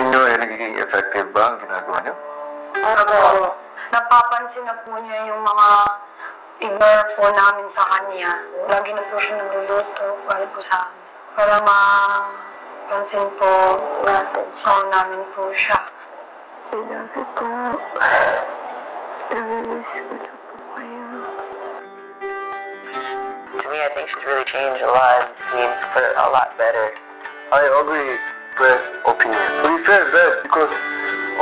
tingin nyo ay nagiging effective ba ang ginagawa nyo? Opo. Napapansin na po niya yung mga ignore po namin sa kanya. Lagi na po siya nagluluto para po sa amin. Para mapansin po namin po siya. Dapat po, nag-miss ko na po kayo. To me, I think she's really changed a lot. Seems for a lot better. I agree with opinion. We feel bad because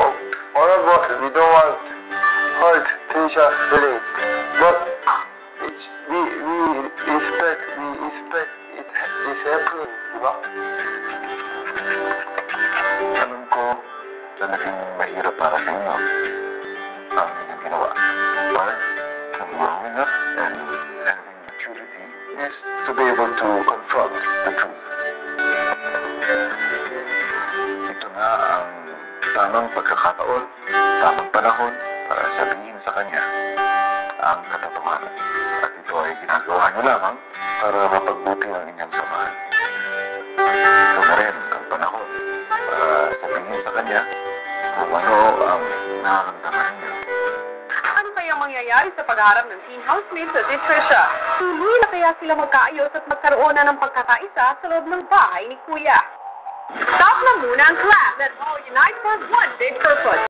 of all of us, we don't want hurt Keisha's feelings. But we expect it is happening, di ba? Alam ko, talagang mahirap para sa inyo ang inyong ginawa. But, growing up and having maturity is to be able to confront the truth. Ito na ang tamang pagkakataon, tamang panahon para sabihin sa kanya ang katotohanan. At ito ay ginagawa niyo lamang para mapagbuti ang inyong samahan. Ito na rin ang panahon para sabihin sa kanya kung ano ang nararamdaman niyo. Ano kaya mangyayari sa pag-harap ng teen housemates at Trisha? Tuloy na kaya sila magkaayos at magkaroon na ng pagkakaisa sa loob ng bahay ni Kuya? Stop na muna ang class. Let's all unite for one big purpose.